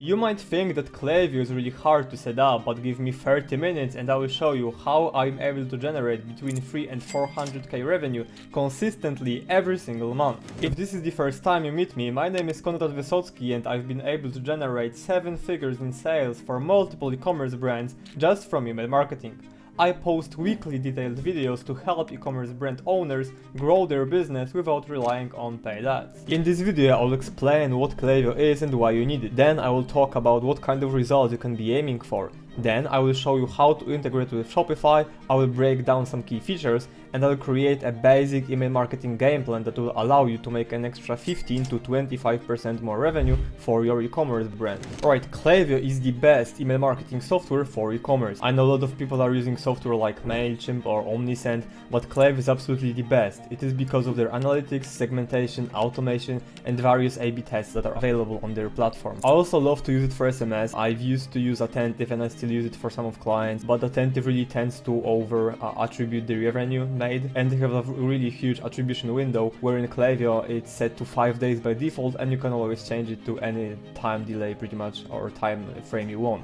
You might think that Klaviyo is really hard to set up, but give me 30 minutes and I will show you how I'm able to generate between 3 and 400k revenue consistently every single month. If this is the first time you meet me, my name is Konrad Wysocki and I've been able to generate 7 figures in sales for multiple e-commerce brands just from email marketing. I post weekly detailed videos to help e-commerce brand owners grow their business without relying on paid ads. In this video I'll explain what Klaviyo is and why you need it. Then I will talk about what kind of results you can be aiming for. Then I will show you how to integrate with Shopify, I will break down some key features, and I will create a basic email marketing game plan that will allow you to make an extra 15 to 25% more revenue for your e-commerce brand. Alright, Klaviyo is the best email marketing software for e-commerce. I know a lot of people are using software like MailChimp or Omnisend, but Klaviyo is absolutely the best. It is because of their analytics, segmentation, automation, and various A/B tests that are available on their platform. I also love to use it for SMS. I've used to use Attentive and I still use it for some of clients, but Attentive really tends to over attribute the revenue made, and they have a really huge attribution window, where in Klaviyo it's set to 5 days by default and you can always change it to any time delay pretty much, or time frame you want.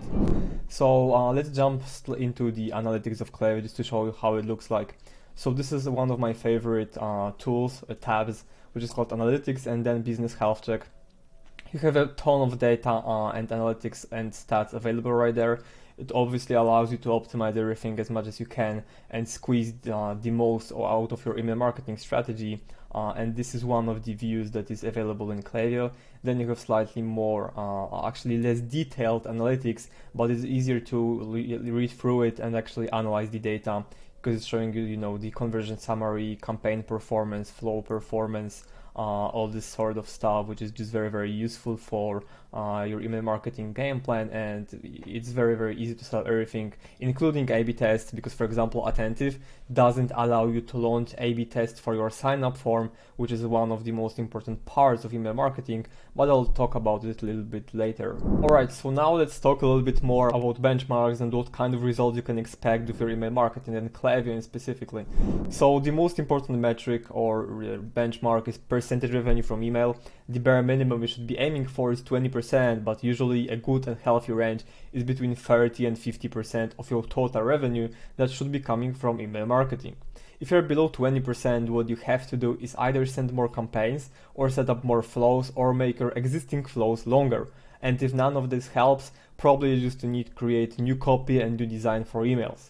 So let's jump into the analytics of Klaviyo just to show you how it looks like. So this is one of my favorite tools, tabs, which is called analytics, and then business health check. You have a ton of data and analytics and stats available right there. It obviously allows you to optimize everything as much as you can and squeeze the most out of your email marketing strategy. And this is one of the views that is available in Klaviyo. Then you have slightly more, actually less detailed analytics, but it's easier to read through it and actually analyze the data, because it's showing you, the conversion summary, campaign performance, flow performance, all this sort of stuff, which is just very, very useful for your email marketing game plan. And it's very, very easy to sell everything, including A/B tests, because for example Attentive doesn't allow you to launch A/B tests for your sign-up form, which is one of the most important parts of email marketing, but I'll talk about it a little bit later. Alright, so now let's talk a little bit more about benchmarks and what kind of results you can expect with your email marketing and Klaviyo specifically. So the most important metric or benchmark is percentage revenue from email. The bare minimum we should be aiming for is 20%, but usually a good and healthy range is between 30 and 50% of your total revenue that should be coming from email marketing. If you're below 20%, what you have to do is either send more campaigns or set up more flows or make your existing flows longer. And if none of this helps, probably you just need to create new copy and new design for emails.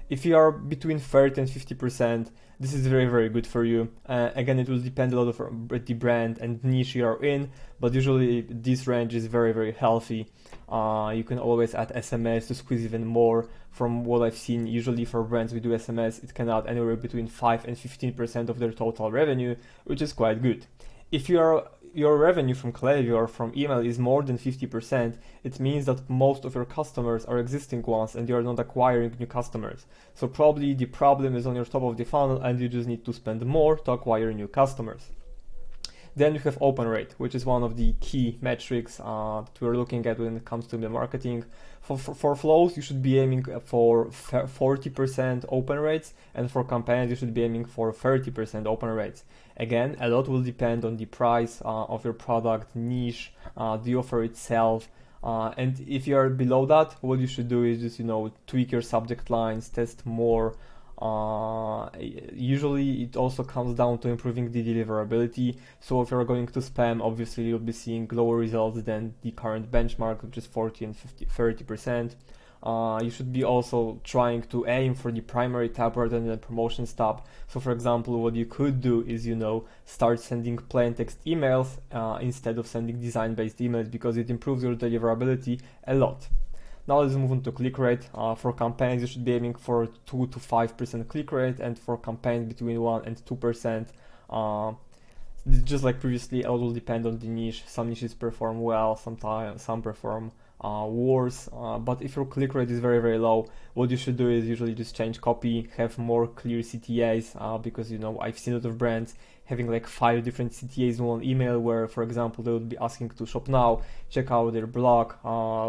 If you are between 30 and 50%, this is very, very good for you. Again, it will depend a lot on the brand and niche you are in, but usually this range is very, very healthy. You can always add SMS to squeeze even more. From what I've seen, usually for brands we do SMS, it can add anywhere between 5 and 15% of their total revenue, which is quite good. If your revenue from Klaviyo or from email is more than 50%, it means that most of your customers are existing ones and you're not acquiring new customers. So probably the problem is on your top of the funnel and you just need to spend more to acquire new customers. Then you have open rate, which is one of the key metrics that we're looking at when it comes to email marketing. For flows, you should be aiming for 40% open rates, and for campaigns, you should be aiming for 30% open rates. Again, a lot will depend on the price of your product, niche, the offer itself. And if you're below that, what you should do is just, tweak your subject lines, test more. Usually it also comes down to improving the deliverability. So if you're going to spam, obviously you'll be seeing lower results than the current benchmark, which is 40 and 30%. You should be also trying to aim for the primary tab rather than the promotions tab. So for example, what you could do is, start sending plain text emails instead of sending design-based emails, because it improves your deliverability a lot. Now let's move on to click rate. For campaigns, you should be aiming for 2 to 5% click rate, and for campaigns between 1 and 2%. Just like previously, it will depend on the niche. Some niches perform well, sometimes some perform worse. But if your click rate is very, very low, what you should do is usually just change copy, have more clear CTAs, because I've seen a lot of brands having like 5 different CTAs in one email, where for example they would be asking to shop now, check out their blog,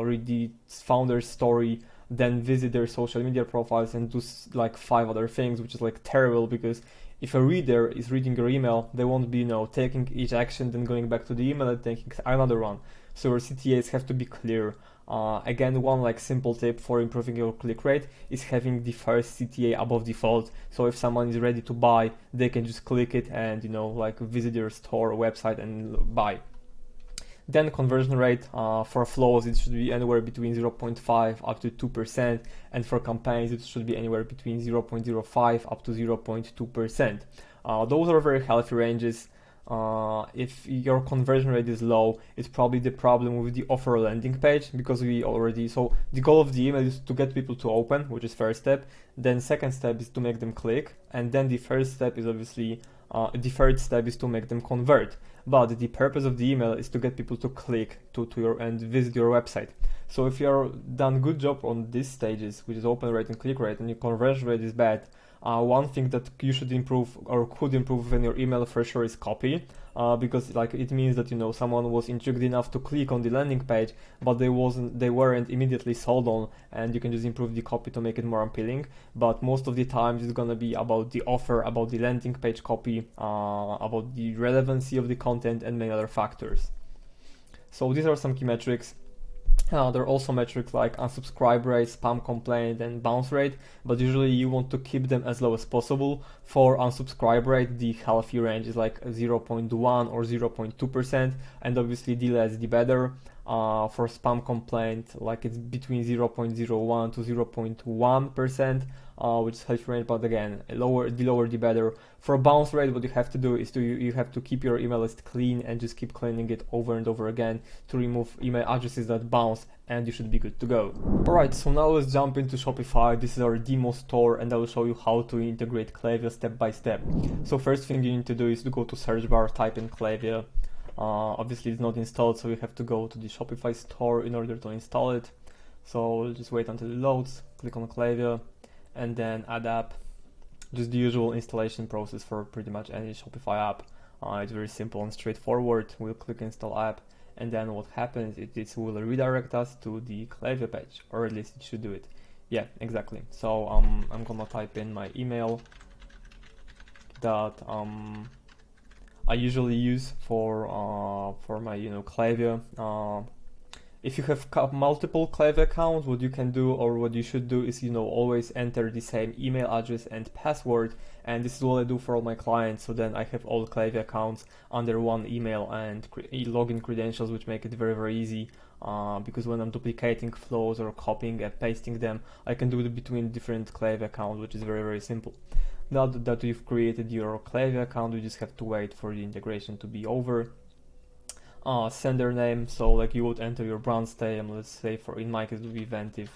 read the founder's story, then visit their social media profiles and do like 5 other things, which is like terrible, because if a reader is reading your email, they won't be taking each action, then going back to the email and taking another one. So your CTAs have to be clear. Again, one like simple tip for improving your click rate is having the first CTA above default. So if someone is ready to buy, they can just click it and like visit your store or website and buy. Then conversion rate for flows, it should be anywhere between 0.5 up to 2%, and for campaigns it should be anywhere between 0.05 up to 0.2%. Those are very healthy ranges. If your conversion rate is low, it's probably the problem with the offer landing page, because so the goal of the email is to get people to open, which is first step. Then second step is to make them click, and then the first step is obviously the third step is to make them convert. But the purpose of the email is to get people to click to your and visit your website. So if you're done good job on these stages, which is open rate and click rate, and your conversion rate is bad, one thing that you should improve or could improve in your email for sure is copy, because like it means that someone was intrigued enough to click on the landing page, but they weren't immediately sold on, and you can just improve the copy to make it more appealing. But most of the time it's gonna be about the offer, about the landing page copy, about the relevancy of the content, and many other factors. So these are some key metrics. There are also metrics like unsubscribe rate, spam complaint, and bounce rate, but usually you want to keep them as low as possible. For unsubscribe rate, the healthy range is like 0.1 or 0.2%, and obviously the less the better. For spam complaint, like it's between 0.01 to 0.1%, which is healthy range, but again, the lower the better. For bounce rate, what you have to do is you have to keep your email list clean and just keep cleaning it over and over again to remove email addresses that bounce, and you should be good to go. Alright, so now let's jump into Shopify. This is our demo store, and I will show you how to integrate Klaviyo step by step. So first thing you need to do is to go to search bar, type in Klaviyo. Obviously it's not installed, so you have to go to the Shopify store in order to install it. So we'll just wait until it loads, click on Klaviyo, and then add app. Just the usual installation process for pretty much any Shopify app. It's very simple and straightforward. We'll click install app, and then what happens is it will redirect us to the Klaviyo page, or at least it should do it. Yeah, exactly. So I'm gonna type in my email that I usually use for my Klaviyo. If you have multiple Klaviyo accounts, what you can do, or what you should do, is always enter the same email address and password, and this is what I do for all my clients. So then I have all Klaviyo accounts under one email and login credentials, which make it very, very easy, because when I'm duplicating flows or copying and pasting them, I can do it between different Klaviyo accounts, which is very, very simple. Now that you've created your Klaviyo account, you just have to wait for the integration to be over. Sender name, so like you would enter your brand name, let's say in my case it would be Ventive.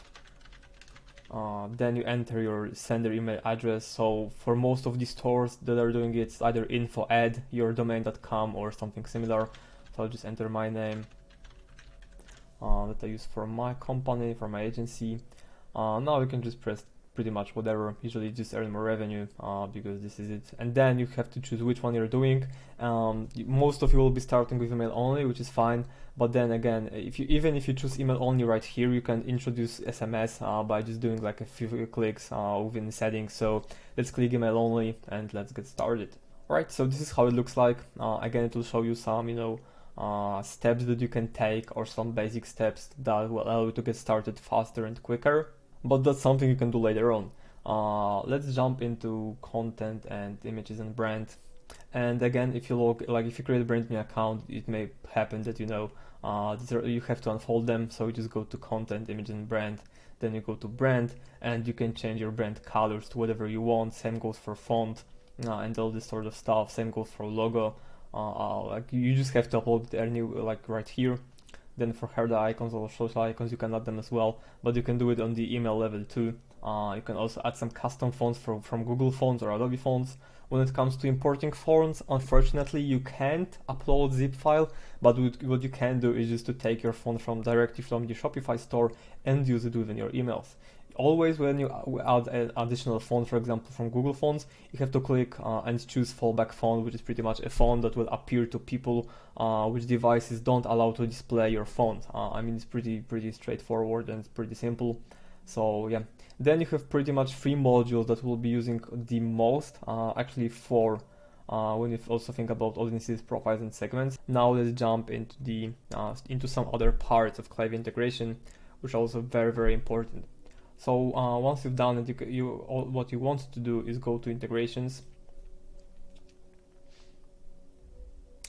Then you enter your sender email address. So for most of the stores that are doing it, it's either info@yourdomain.com or something similar. So I'll just enter my name that I use for my company, for my agency. Now you can just press pretty much whatever, usually just earn more revenue, because this is it. And then you have to choose which one you're doing. Most of you will be starting with email only, which is fine, but then again, even if you choose email only right here, you can introduce SMS by just doing like a few clicks within the settings. So let's click email only and let's get started. Alright, so this is how it looks like. Again, it will show you some steps that you can take, or some basic steps that will allow you to get started faster and quicker. But that's something you can do later on. Let's jump into content and images and brand. And again, if you create a brand new account, it may happen that you have to unfold them. So you just go to content, image and brand. Then you go to brand, and you can change your brand colors to whatever you want. Same goes for font and all this sort of stuff. Same goes for logo. You just have to upload it right here. Then for header icons or social icons, you can add them as well, but you can do it on the email level too. You can also add some custom fonts from Google Fonts or Adobe Fonts. When it comes to importing fonts, unfortunately you can't upload zip file, but what you can do is just to take your font directly from the Shopify store and use it within your emails. Always when you add an additional font, for example from Google Fonts, you have to click and choose fallback font, which is pretty much a font that will appear to people which devices don't allow to display your font. It's pretty straightforward and it's pretty simple. So yeah, then you have pretty much 3 modules that we'll be using the most. Actually 4. when you also think about audiences, profiles, and segments. Now let's jump into some other parts of Klaviyo integration, which are also very, very important. So once you've done it, what you want to do is go to integrations.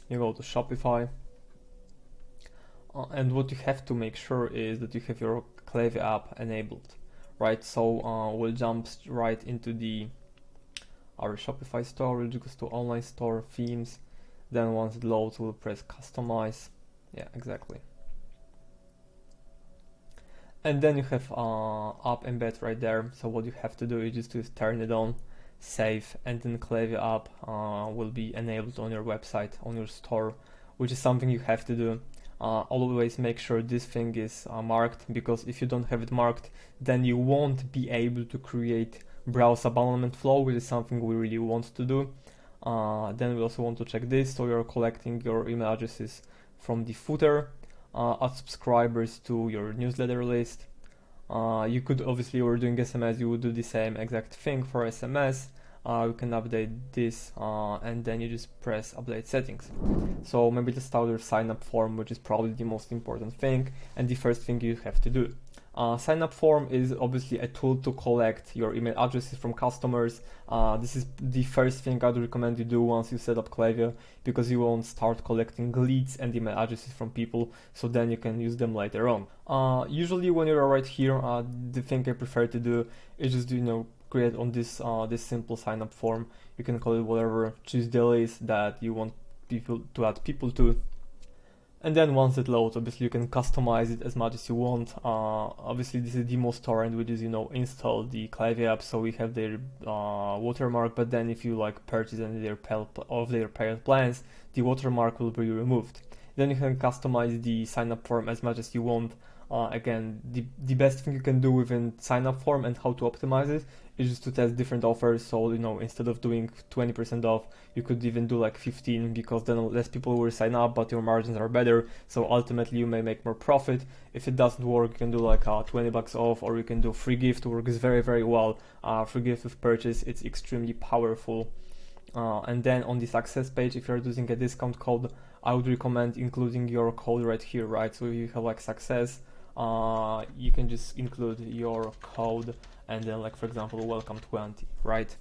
You go to Shopify, and what you have to make sure is that you have your Klaviyo app enabled, right? So we'll jump right into our Shopify store. We'll just go to online store, themes. Then once it loads, we'll press customize. Yeah, exactly. And then you have app embed right there. So what you have to do is just to turn it on, save, and then Klaviyo app will be enabled on your website, on your store, which is something you have to do. Always make sure this thing is marked, because if you don't have it marked, then you won't be able to create browse abandonment flow, which is something we really want to do. Then we also want to check this, so you're collecting your email addresses from the footer, add subscribers to your newsletter list. You could, obviously, we're doing SMS, you would do the same exact thing for SMS. You can update this, and then you just press update settings. So maybe let's start with sign up form, which is probably the most important thing and the first thing you have to do. Sign up form is obviously a tool to collect your email addresses from customers. This is the first thing I'd recommend you do once you set up Klaviyo, because you won't start collecting leads and email addresses from people, so then you can use them later on. Usually when you're right here, the thing I prefer to do is just create on this simple sign up form. You can call it whatever, choose the list that you want people to add people to. And then once it loads, obviously you can customize it as much as you want. Obviously this is demo store, and we just install the Klaviyo app, so we have their watermark. But then if you purchase any of their paid plans, the watermark will be removed. Then you can customize the sign up form as much as you want. Again, the best thing you can do within sign up form and how to optimize it is just to test different offers. So instead of doing 20% off, you could even do 15, because then less people will sign up, but your margins are better, so ultimately you may make more profit. If it doesn't work, you can do $20 off, or you can do free gift. Works very, very well. Free gift with purchase, it's extremely powerful. And then on the success page, if you're using a discount code, I would recommend including your code right here, right? So if you have success, you can just include your code, and then for example, welcome 20, right?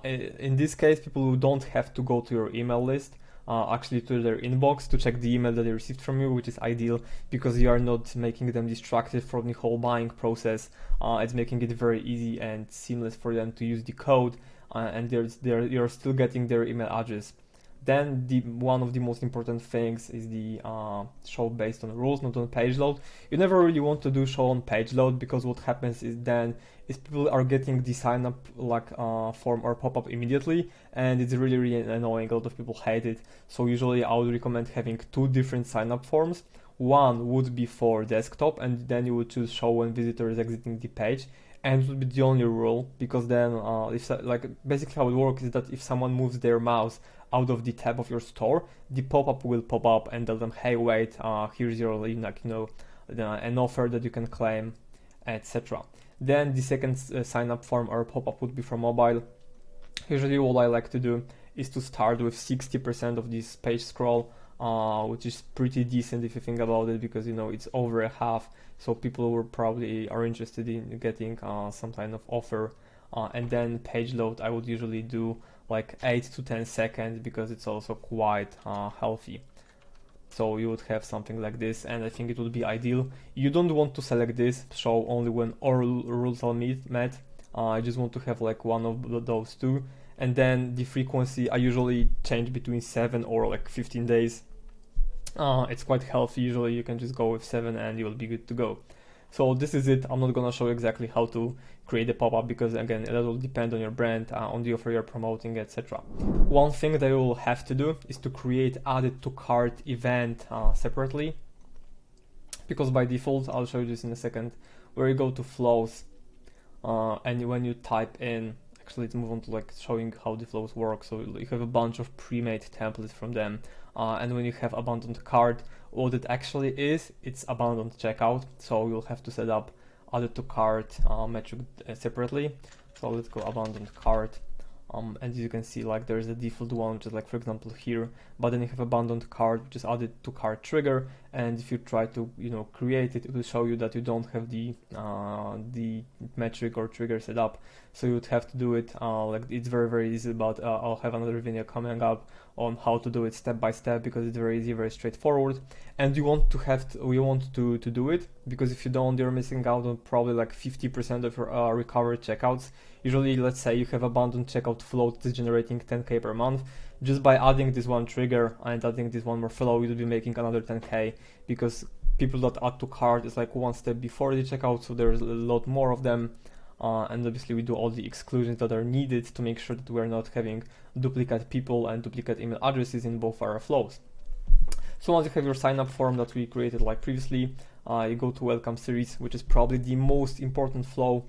In this case, people who don't have to go to your email list, actually to their inbox to check the email that they received from you, which is ideal, because you are not making them distracted from the whole buying process. It's making it very easy and seamless for them to use the code, and you're still getting their email address. Then one of the most important things is the show based on rules, not on page load. You never really want to do show on page load, because what happens is people are getting the sign up form or pop up immediately, and it's really, really annoying. A lot of people hate it. So usually I would recommend having two different sign up forms. One would be for desktop, and then you would choose show when visitor is exiting the page. And it would be the only rule, because then basically how it works is that if someone moves their mouse out of the tab of your store, the pop-up will pop up and tell them, hey, wait, here's your an offer that you can claim, etc. Then the second sign up form or pop-up would be for mobile. Usually what I like to do is to start with 60% of this page scroll, which is pretty decent if you think about it, because it's over a half, so people will probably are interested in getting some kind of offer. And then page load, I would usually do 8 to 10 seconds, because it's also quite healthy. So you would have something like this, and I think it would be ideal. You don't want to select this, show only when all rules are met. I just want to have one of those two. And then the frequency, I usually change between 7 or 15 days. It's quite healthy. Usually you can just go with 7 and you'll be good to go. So this is it. I'm not gonna show exactly how to create a pop-up, because again, that will depend on your brand, on the offer you're promoting, etc. One thing that you will have to do is to create added to cart event separately, because by default, I'll show you this in a second, where you go to flows, and when you type in, actually let's move on to showing how the flows work. So you have a bunch of pre-made templates from them, and when you have abandoned cart, what it actually is, it's abandoned checkout. So you'll have to set up added to cart metric separately. So let's go abandoned cart, And as you can see, like there's a default one, which is like, for example, here, but then you have abandoned cart, which is added to cart trigger. And if you try to, create it, it will show you that you don't have the metric or trigger set up. So you would have to do it, like it's very, very easy, but I'll have another video coming up on how to do it step by step, because it's very easy, very straightforward. And we want to do it, because if you don't, you're missing out on probably like 50% of your recovered checkouts. Usually, let's say you have abandoned checkout flow that is generating 10k per month. Just by adding this one trigger and adding this one more flow, you'll be making another 10k, because people that add to cart is like one step before the checkout, so there's a lot more of them. And obviously we do all the exclusions that are needed to make sure that we're not having duplicate people and duplicate email addresses in both our flows. So once you have your sign up form that we created like previously, you go to welcome series, which is probably the most important flow.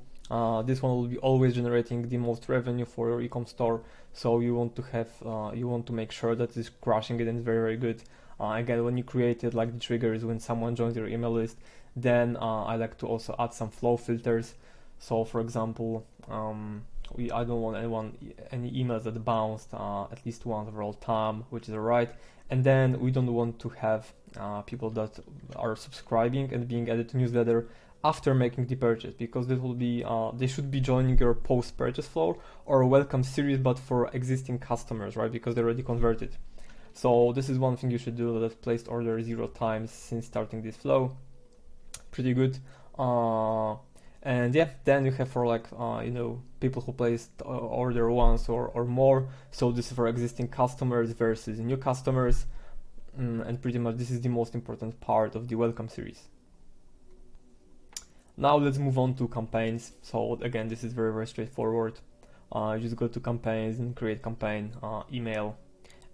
This one will be always generating the most revenue for your ecom store. So you want to make sure that it's crushing it and it's very, very good. Again, when you create it, like the trigger is when someone joins your email list. Then I like to also add some flow filters. So for example, I don't want any emails that bounced at least once over all time, which is alright. And then we don't want to have people that are subscribing and being added to newsletter after making the purchase, because this will be they should be joining your post-purchase flow or welcome series, but for existing customers, right? Because they're already converted. So this is one thing you should do, that placed order 0 times since starting this flow. Pretty good. And yeah, then you have for like, people who placed order once or more. So this is for existing customers versus new customers. And pretty much this is the most important part of the welcome series. Now let's move on to campaigns. So again, this is very, very straightforward. You just go to campaigns and create campaign, email.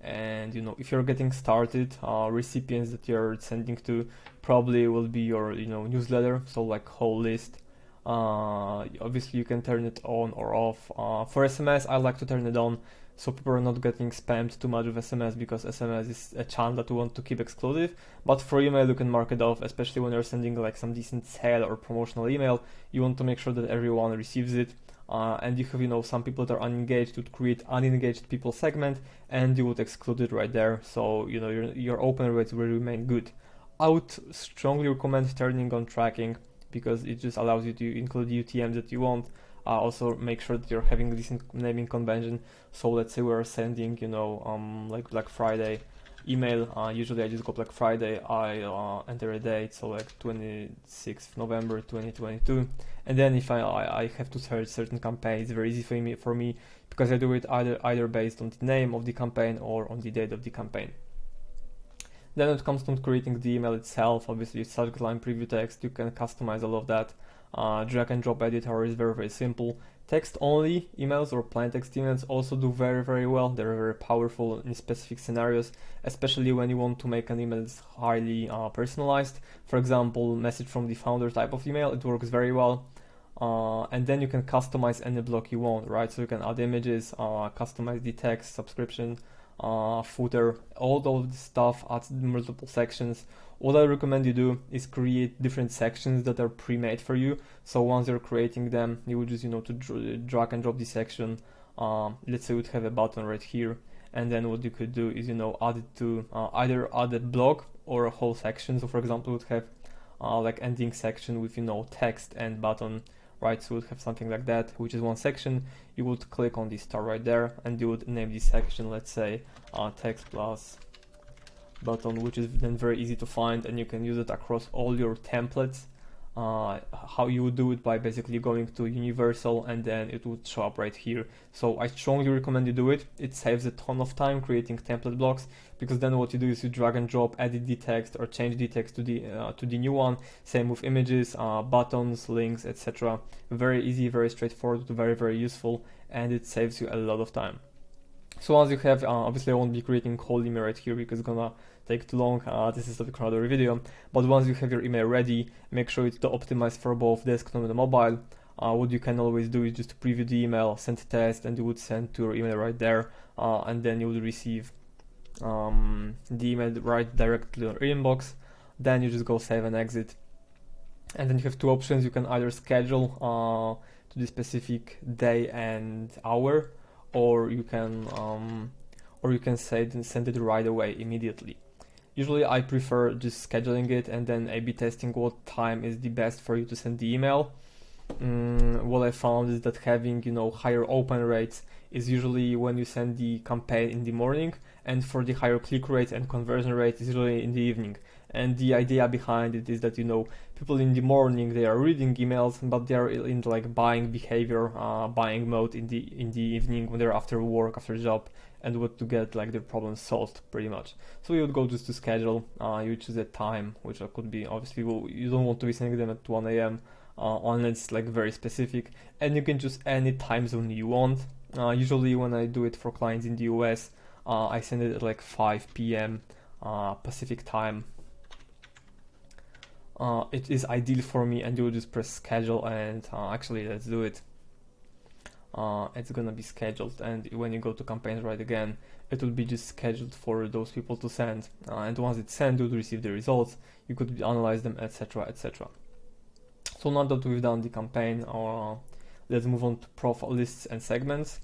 And if you're getting started, recipients that you're sending to probably will be your newsletter, so like whole list. Obviously you can turn it on or off. For SMS, I like to turn it on, so people are not getting spammed too much with SMS, because SMS is a channel that we want to keep exclusive. But for email, you can mark it off, especially when you're sending like some decent sale or promotional email. You want to make sure that everyone receives it. And you have some people that are unengaged, would create unengaged people segment, and you would exclude it right there. So your open rates will remain good. I would strongly recommend turning on tracking, because it just allows you to include UTMs that you want. Also make sure that you're having decent naming convention. So let's say we're sending, like Black Friday email. Usually I just go Black Friday, I enter a date, so like 26th November 2022. And then if I have to search certain campaigns, it's very easy for me because I do it either based on the name of the campaign or on the date of the campaign. Then when it comes to creating the email itself, obviously subject line, preview text, you can customize all of that. Drag and drop editor is very, very simple. Text only emails or plain text emails also do very, very well. They're very powerful in specific scenarios, especially when you want to make an email that's highly personalized. For example, message from the founder type of email, it works very well. And then you can customize any block you want, right? So you can add images, customize the text, subscription, footer, all of this stuff, add multiple sections. What I recommend you do is create different sections that are pre-made for you. So once you're creating them, you would just to drag and drop the section. Let's say we'd have a button right here, and then what you could do is add it to either add a block or a whole section. So for example, we'd have like ending section with text and button, right? So we'd have something like that, which is one section. You would click on the star right there, and you would name this section, let's say text plus button, which is then very easy to find, and you can use it across all your templates. How you would do it by basically going to universal, and then it would show up right here. So I strongly recommend you do it. It saves a ton of time creating template blocks, because then what you do is you drag and drop, edit the text or change the text to the new one. Same with images, buttons, links, etc. Very easy, very straightforward, very, very useful, and it saves you a lot of time. So once you have, obviously I won't be creating whole email right here because it's gonna take too long. This is a another video. But once you have your email ready, make sure it's optimized for both desktop and mobile. What you can always do is just preview the email, send a test, and you would send to your email right there, and then you would receive the email right directly on your inbox. Then you just go save and exit. And then you have two options. You can either schedule to the specific day and hour, or you can send it right away immediately. Usually I prefer just scheduling it and then A/B testing what time is the best for you to send the email. What I found is that having higher open rates is usually when you send the campaign in the morning, and for the higher click rate and conversion rate is usually in the evening. And the idea behind it is that people in the morning, they are reading emails, but they are in like buying behavior, buying mode in the evening when they're after work, after job, and want to get like their problems solved pretty much. So you would go just to schedule, you choose a time, which could be obviously, you don't want to be sending them at 1 a.m. Unless it's like very specific, and you can choose any time zone you want. Usually when I do it for clients in the US, I send it at like 5 p.m. Pacific time. It is ideal for me, and you will just press schedule, and actually let's do it. It's gonna be scheduled, and when you go to campaigns right again, it will be just scheduled for those people to send, and once it's sent, you will receive the results. You could analyze them, etc., etc. So now that we've done the campaign, let's move on to profile lists and segments.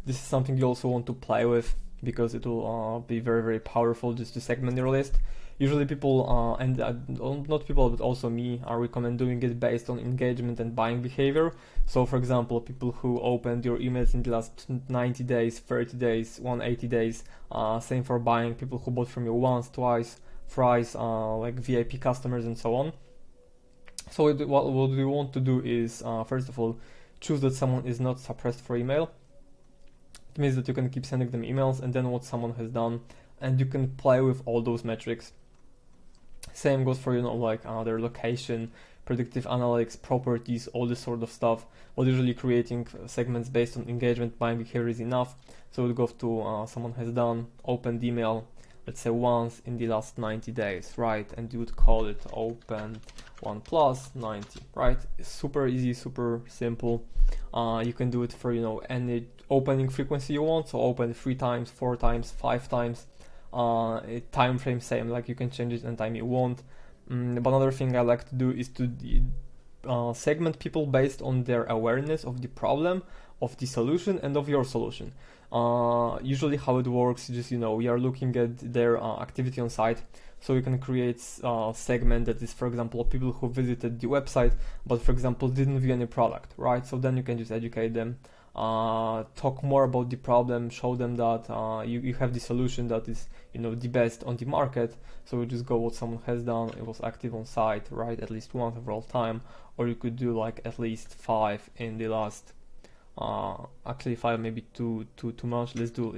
This is something you also want to play with, because it will be very, very powerful just to segment your list. Usually people, and not people, but also me, recommend doing it based on engagement and buying behavior. So for example, people who opened your emails in the last 90 days, 30 days, 180 days, same for buying, people who bought from you once, twice, thrice, like VIP customers and so on. So what we want to do is, first of all, choose that someone is not suppressed for email. It means that you can keep sending them emails, and then what someone has done, and you can play with all those metrics. Same goes for like their location, predictive analytics, properties, all this sort of stuff. But usually creating segments based on engagement, buying behavior is enough. So we'll go to someone has done, opened email, let's say once in the last 90 days, right? And you would call it open 1 plus 90, right? It's super easy, super simple. You can do it for any opening frequency you want. So open 3 times, 4 times, 5 times. Time frame same, like you can change it anytime you want. But another thing I like to do is to segment people based on their awareness of the problem, of the solution, and of your solution. Usually how it works is just we are looking at their activity on site, so you can create a segment that is, for example, people who visited the website but for example didn't view any product, right? So then you can just educate them, talk more about the problem, show them that you have the solution that is the best on the market. So you just go what someone has done, it was active on site, right, at least once overall time, or you could do like at least 5 in the last actually 5 maybe too much. Let's do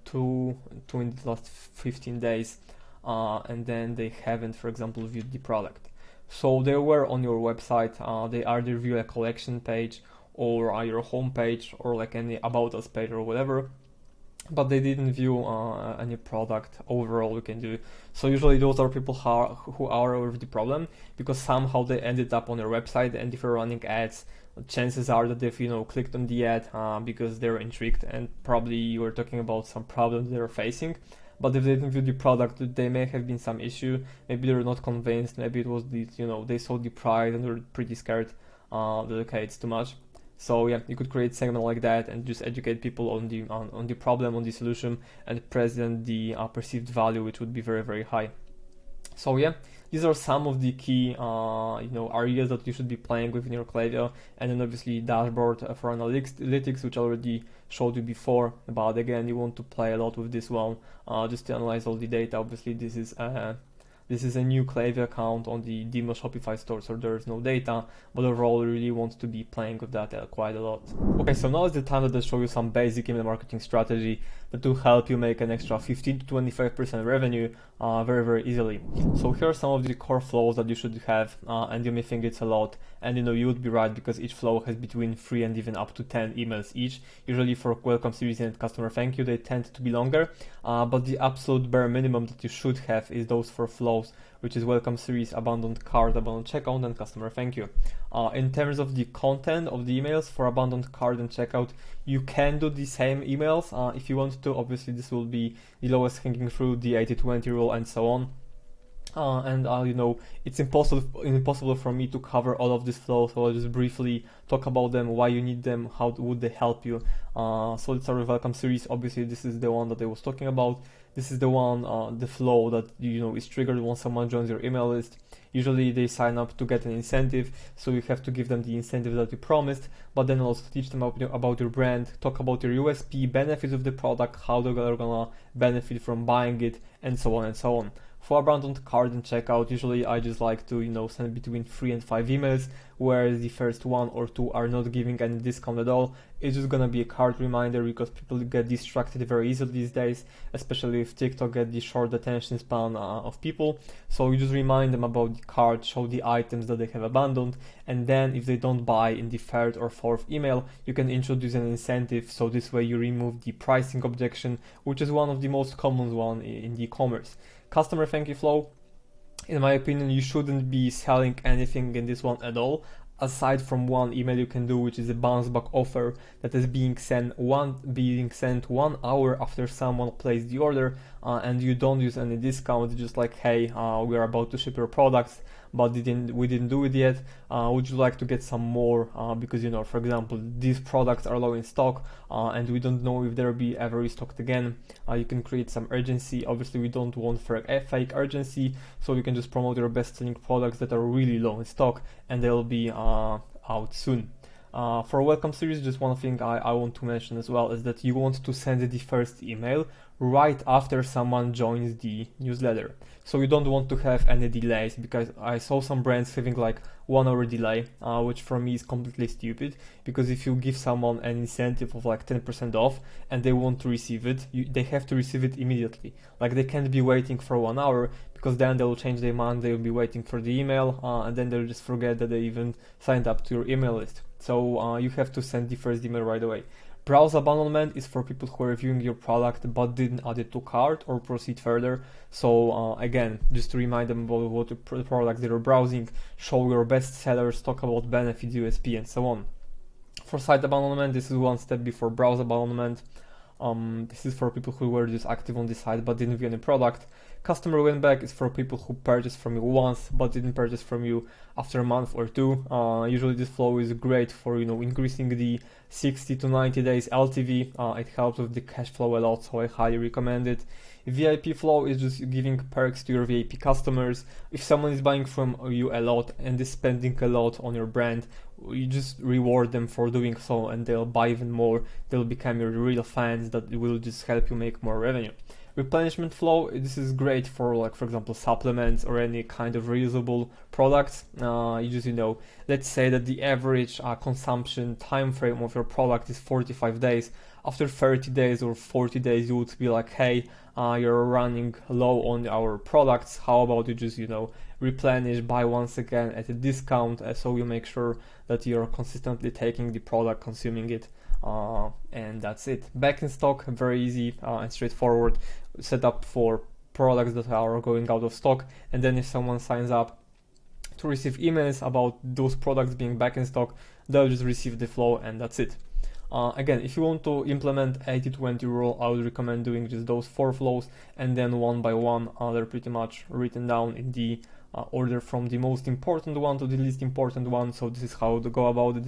2 in the last 15 days, and then they haven't, for example, viewed the product. So they were on your website, they either view a collection page or your home page or like any about us page or whatever, but they didn't view any product overall. You can do. So usually those are people who are aware of the problem, because somehow they ended up on your website, and if you're running ads, chances are that they've clicked on the ad because they're intrigued, and probably you were talking about some problems they're facing. But if they didn't view the product, there may have been some issue. Maybe they're not convinced. Maybe it was the they saw the price and they're pretty scared that okay, it's too much. So yeah, you could create segment like that and just educate people on the problem, on the solution, and present the perceived value, which would be very, very high. So yeah, these are some of the key areas that you should be playing with in your Klaviyo, and then obviously dashboard for analytics, which I already showed you before. But again, you want to play a lot with this one, just to analyze all the data. Obviously, this is a new Klaviyo account on the demo Shopify store, so there's no data, but overall we really want to be playing with that quite a lot. Okay, so now is the time that I show you some basic email marketing strategy that will help you make an extra 15 to 25% revenue very, very easily. So here are some of the core flows that you should have, and you may think it's a lot, and you would be right, because each flow has between 3 and even up to 10 emails each. Usually for welcome series and customer thank you, they tend to be longer, but the absolute bare minimum that you should have is those 4 flows, which is welcome series, abandoned cart, abandoned checkout, and customer thank you. In terms of the content of the emails for abandoned cart and checkout, you can do the same emails if you want to. Obviously, this will be the lowest hanging fruit, the 80-20 rule, and so on. it's impossible for me to cover all of this flow, so I'll just briefly talk about them, why you need them, how would they help you. So let's start with welcome series. Obviously this is the one that I was talking about. This is the one, the flow that is triggered when someone joins your email list. Usually they sign up to get an incentive, so you have to give them the incentive that you promised, but then also teach them about your brand, talk about your USP, benefits of the product, how they're gonna benefit from buying it, and so on and so on. For abandoned cart and checkout, usually I just like to send between 3 and 5 emails, where the first 1 or 2 are not giving any discount at all. It's just gonna be a cart reminder, because people get distracted very easily these days, especially if TikTok get the short attention span of people. So you just remind them about the cart, show the items that they have abandoned, and then if they don't buy in the 3rd or 4th email, you can introduce an incentive. So this way you remove the pricing objection, which is one of the most common one in the e-commerce. Customer thank you flow, in my opinion, you shouldn't be selling anything in this one at all, aside from one email you can do, which is a bounce back offer that is being sent 1 hour after someone placed the order, and you don't use any discount. Just like, hey, we are about to ship your products, but we didn't do it yet. Would you like to get some more? Because for example, these products are low in stock, and we don't know if they'll be ever restocked again. You can create some urgency. Obviously, we don't want fake urgency, so you can just promote your best-selling products that are really low in stock, and they'll be out soon. For welcome series, just one thing I want to mention as well is that you want to send the first email right after someone joins the newsletter. So you don't want to have any delays, because I saw some brands having like 1 hour delay, which for me is completely stupid, because if you give someone an incentive of like 10% off and they want to receive it, they have to receive it immediately. Like, they can't be waiting for 1 hour, because then they'll change their mind, they'll be waiting for the email, and then they'll just forget that they even signed up to your email list. So you have to send the first email right away. Browse abandonment is for people who are reviewing your product but didn't add it to cart or proceed further. So again, just to remind them about what the products they're browsing, show your best sellers, talk about benefits, USP, and so on. For site abandonment, this is one step before browse abandonment. This is for people who were just active on the site but didn't view any product. Customer win back is for people who purchased from you once but didn't purchase from you after a month or 2. Usually this flow is great for increasing the 60 to 90 days LTV. It helps with the cash flow a lot, so I highly recommend it. VIP flow is just giving perks to your VIP customers. If someone is buying from you a lot and is spending a lot on your brand, you just reward them for doing so, and they'll buy even more. They'll become your real fans that will just help you make more revenue. Replenishment flow, this is great for, like, for example, supplements or any kind of reusable products. You just, let's say that the average consumption time frame of your product is 45 days. After 30 days or 40 days, you would be like, hey, you're running low on our products. How about you just, replenish, buy once again at a discount, so you make sure that you're consistently taking the product, consuming it. And that's it. Back in stock, very easy and straightforward. Set up for products that are going out of stock, and then if someone signs up to receive emails about those products being back in stock, they'll just receive the flow, and that's it. Again, if you want to implement 80-20 rule, I would recommend doing just those 4 flows, and then one by one, they're pretty much written down in the order from the most important one to the least important one. So this is how to go about it.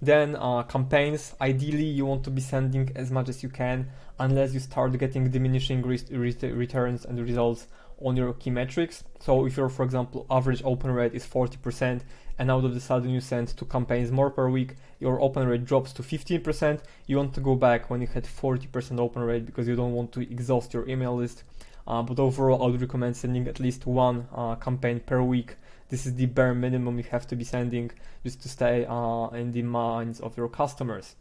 Then campaigns, ideally you want to be sending as much as you can, unless you start getting diminishing returns and results on your key metrics. So if your, for example, average open rate is 40%, and out of the sudden you send 2 campaigns more per week, your open rate drops to 15%, you want to go back when you had 40% open rate, because you don't want to exhaust your email list. But overall, I would recommend sending at least 1 campaign per week. This is the bare minimum you have to be sending just to stay in the minds of your customers.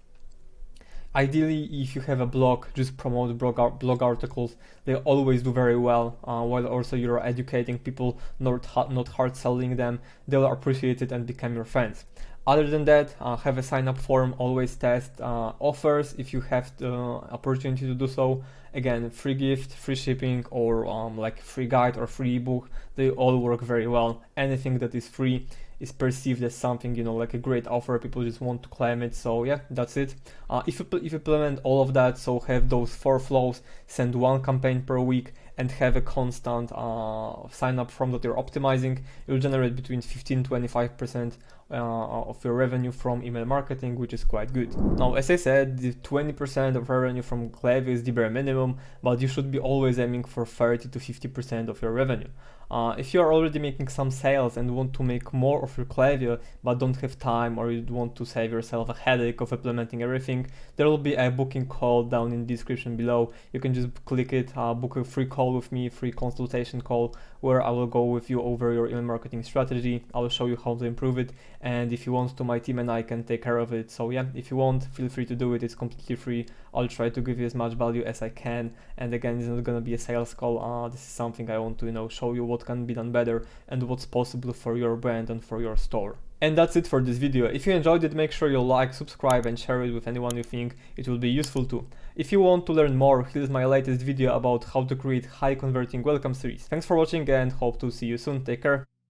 Ideally, if you have a blog, just promote blog articles. They always do very well, while also you're educating people, not hard selling them. They'll appreciate it and become your fans. Other than that, have a sign-up form. Always test offers if you have the opportunity to do so. Again, free gift, free shipping, or like free guide or free ebook, they all work very well. Anything that is free is perceived as something, like a great offer. People just want to claim it. So yeah, that's it. If you implement all of that, so have those 4 flows, send 1 campaign per week, and have a constant sign up form that you're optimizing, you'll generate between 15-25% of your revenue from email marketing, which is quite good. Now, as I said, the 20% of revenue from Klaviyo is the bare minimum, but you should be always aiming for 30-50% of your revenue. If you are already making some sales and want to make more of your Klaviyo but don't have time, or you want to save yourself a headache of implementing everything, there will be a booking call down in the description below. You can just click it, book a free call with me, free consultation call, where I will go with you over your email marketing strategy. I will show you how to improve it, and if you want to, my team and I can take care of it. So yeah, if you want, feel free to do it. It's completely free. I'll try to give you as much value as I can, and again, it's not gonna be a sales call. This is something I want to show you what can be done better and what's possible for your brand and for your store. And that's it for this video. If you enjoyed it, make sure you like, subscribe and share it with anyone you think it will be useful to. If you want to learn more, here's my latest video about how to create high converting welcome series. Thanks for watching and hope to see you soon. Take care.